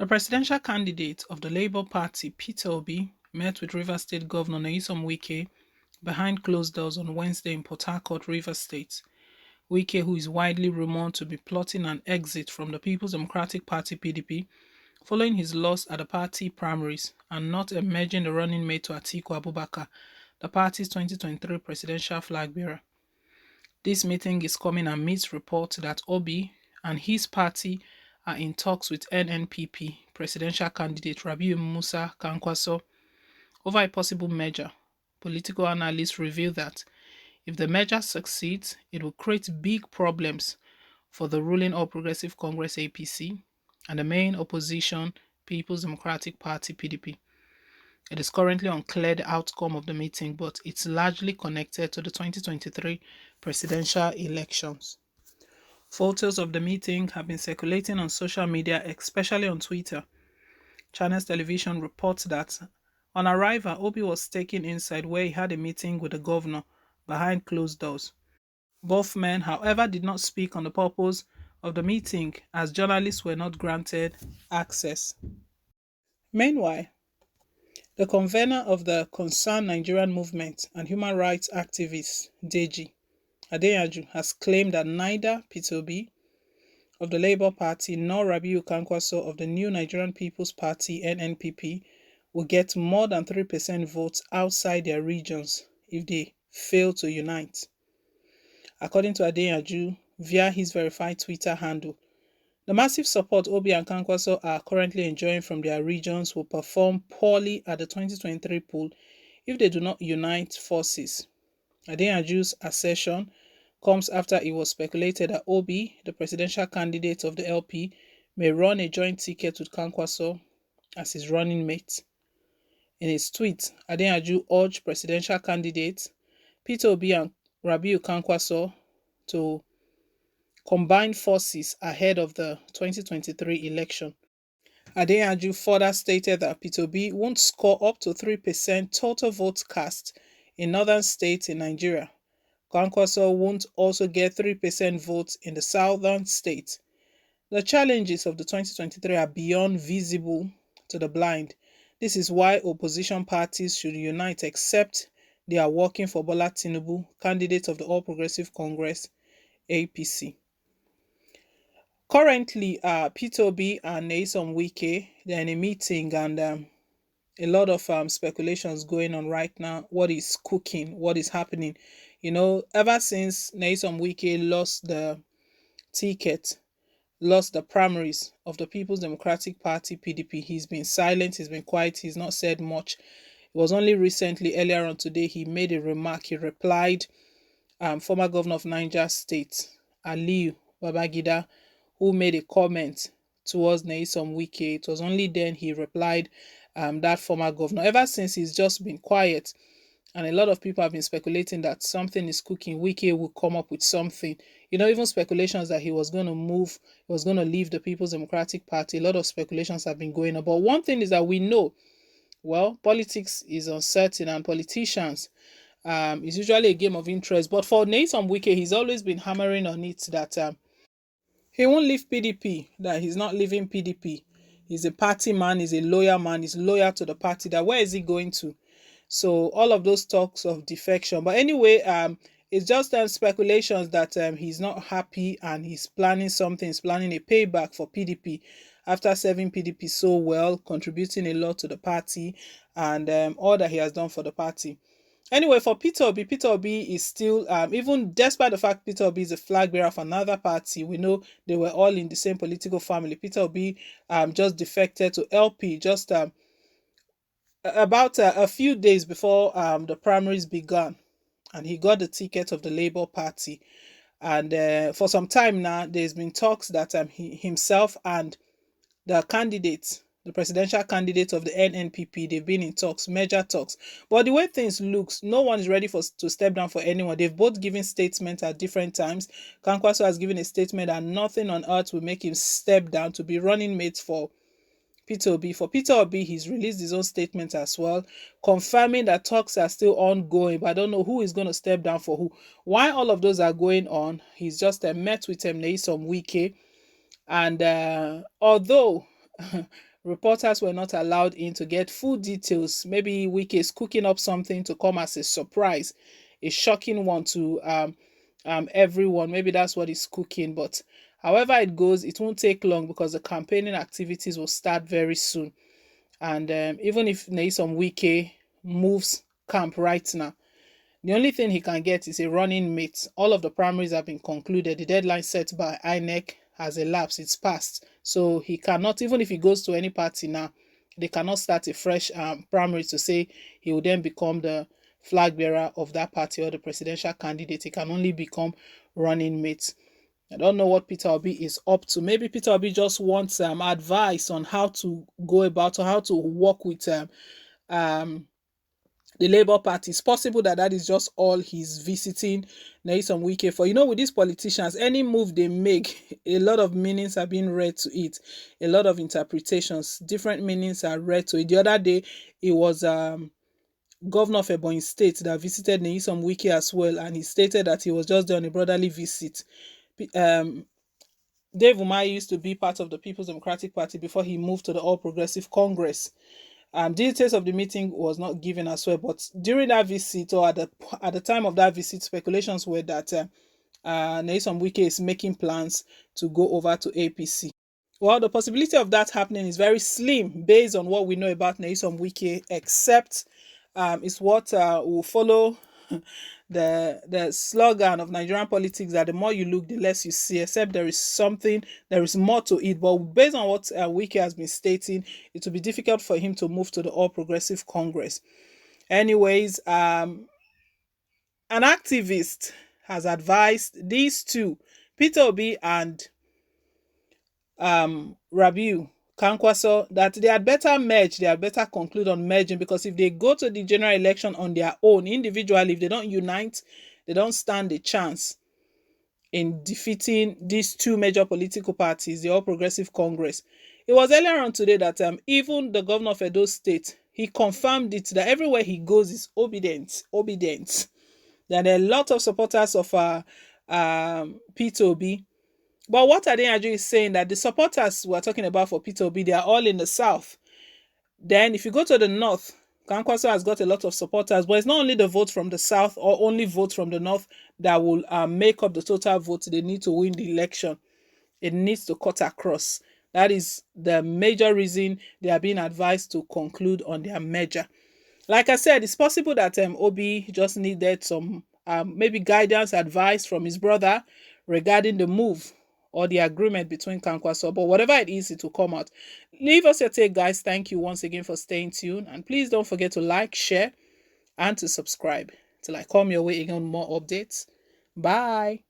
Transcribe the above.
The presidential candidate of the Labour Party, Peter Obi, met with Rivers State Governor Nyesom Wike behind closed doors on Wednesday in Port Harcourt, Rivers State. Wike, who is widely rumored to be plotting an exit from the People's Democratic Party (PDP) following his loss at the party primaries and not emerging the running mate to Atiku Abubakar, the party's 2023 presidential flag bearer. This meeting is coming amidst reports that Obi and his party are in talks with NNPP presidential candidate Rabiu Musa Kankwaso over a possible merger. Political analysts reveal that if the merger succeeds, it will create big problems for the ruling All Progressive Congress (APC) and the main opposition People's Democratic Party (PDP). It is currently unclear the outcome of the meeting, but it's largely connected to the 2023 presidential elections. Photos of the meeting have been circulating on social media, especially on Twitter. Channels Television reports that on arrival, Obi was taken inside where he had a meeting with the governor behind closed doors. Both men, however, did not speak on the purpose of the meeting as journalists were not granted access. Meanwhile, the convener of the Concerned Nigerian Movement and human rights activist, Deji Adeyaju, has claimed that neither Peter Obi of the Labour Party nor Rabiu Kankwaso of the New Nigerian People's Party (NNPP) will get more than 3% votes outside their regions if they fail to unite. According to Adeyaju, via his verified Twitter handle, the massive support Obi and Kankwaso are currently enjoying from their regions will perform poorly at the 2023 poll if they do not unite forces. Adeyaju's assertion comes after it was speculated that Obi, the presidential candidate of the LP, may run a joint ticket with Kankwaso as his running mate. In his tweet, Adeyaju urged presidential candidates Peter Obi and Rabiu Kankwaso to combine forces ahead of the 2023 election. Adeyaju further stated that Peter Obi won't score up to 3% total votes cast in northern states in Nigeria. Kankwaso won't also get 3% votes in the southern states. The challenges of the 2023 are beyond visible to the blind. This is why opposition parties should unite except they are working for Bola Tinubu, candidate of the All Progressive Congress (APC). Currently, Peter Obi and Nyesom Wike, they're in a meeting and a lot of speculations going on right now. What is cooking? What is happening? Ever since Nyesom Wike lost the ticket, lost the primaries of the People's Democratic Party (PDP), he's been silent, he's been quiet, he's not said much. It was only recently, earlier on today, he made a remark. He replied, former governor of Niger State, Aliyu Babangida, who made a comment towards Nyesom Wike. It was only then he replied, that former governor. Ever since, he's just been quiet. And a lot of people have been speculating that something is cooking. Wike will come up with something. Even speculations that he was going to move, he was going to leave the People's Democratic Party. A lot of speculations have been going on. But one thing is that we know, well, politics is uncertain and politicians, it's usually a game of interest. But for Nyesom Wike, he's always been hammering on it that he won't leave PDP, that he's not leaving PDP. He's a party man, he's a loyal man, he's loyal to the party. That where is he going to? So all of those talks of defection. But anyway, it's just speculations that he's not happy and he's planning something. He's planning a payback for PDP after serving PDP so well, contributing a lot to the party and all that he has done for the party. Anyway, for Peter Obi is still, even despite the fact Peter Obi is a flag bearer of another party, we know they were all in the same political family. Peter Obi just defected to LP just about a few days before the primaries began, and he got the ticket of the Labour Party. And for some time now, there's been talks that he himself and the candidate, the presidential candidate of the NNPP, they've been in talks, major talks. But the way things looks, no one is ready to step down for anyone. They've both given statements at different times. Kankwaso has given a statement that nothing on earth will make him step down to be running mates for Peter Obi. For Peter Obi, he's released his own statement as well, confirming that talks are still ongoing, but I don't know who is going to step down for who. While all of those are going on, he's just met with Nyesom Wike, and although Reporters were not allowed in to get full details. Maybe Wike is cooking up something to come as a surprise, a shocking one to everyone. Maybe that's what he's cooking. But however it goes, it won't take long because the campaigning activities will start very soon. And even if Nyesom Wike moves camp right now, the only thing he can get is a running mate. All of the primaries have been concluded. The deadline set by INEC has elapsed. It's passed. So he cannot, even if he goes to any party now, they cannot start a fresh primary to say he will then become the flag bearer of that party or the presidential candidate. He can only become running mate. I don't know what Peter Obi is up to. Maybe Peter Obi just wants advice on how to go about or how to work with um, the Labour Party. It's possible that that is just all he's visiting Nyesom Wike for. You know, with these politicians, any move they make, a lot of meanings are being read to it. A lot of interpretations, different meanings are read to it. The other day, it was governor of Ebonyi State that visited Nyesom Wike as well, and he stated that he was just there on a brotherly visit. Um, Dave Umahi used to be part of the People's Democratic Party before he moved to the All Progressive Congress. Details of the meeting was not given as well, but during that visit or at the time of that visit, speculations were that Nyesom Wike is making plans to go over to APC. Well, the possibility of that happening is very slim based on what we know about Nyesom Wike, except it's what will follow the slogan of Nigerian politics that the more you look, the less you see, except there is more to it. But based on what Wike has been stating, it will be difficult for him to move to the All Progressive Congress. Anyways, an activist has advised these two, Peter Obi and Rabiu Kankwaso, that they had better merge, they had better conclude on merging, because if they go to the general election on their own, individually, if they don't unite, they don't stand a chance in defeating these two major political parties, the All Progressive Congress. It was earlier on today that even the governor of Edo State, he confirmed it, that everywhere he goes is obedient. There are a lot of supporters of Peter Obi. But what Adeyanju is saying, that the supporters we're talking about for Peter Obi, they are all in the south. Then if you go to the north, Kankwaso has got a lot of supporters, but it's not only the vote from the south or only vote from the north that will make up the total vote they need to win the election. It needs to cut across. That is the major reason they are being advised to conclude on their merger. Like I said, it's possible that Obi just needed some maybe guidance, advice from his brother regarding the move or the agreement between Kankwaso. But whatever it is, it will come out. Leave us your take, guys. Thank you once again for staying tuned. And please don't forget to like, share, and to subscribe till I come your way again with more updates. Bye.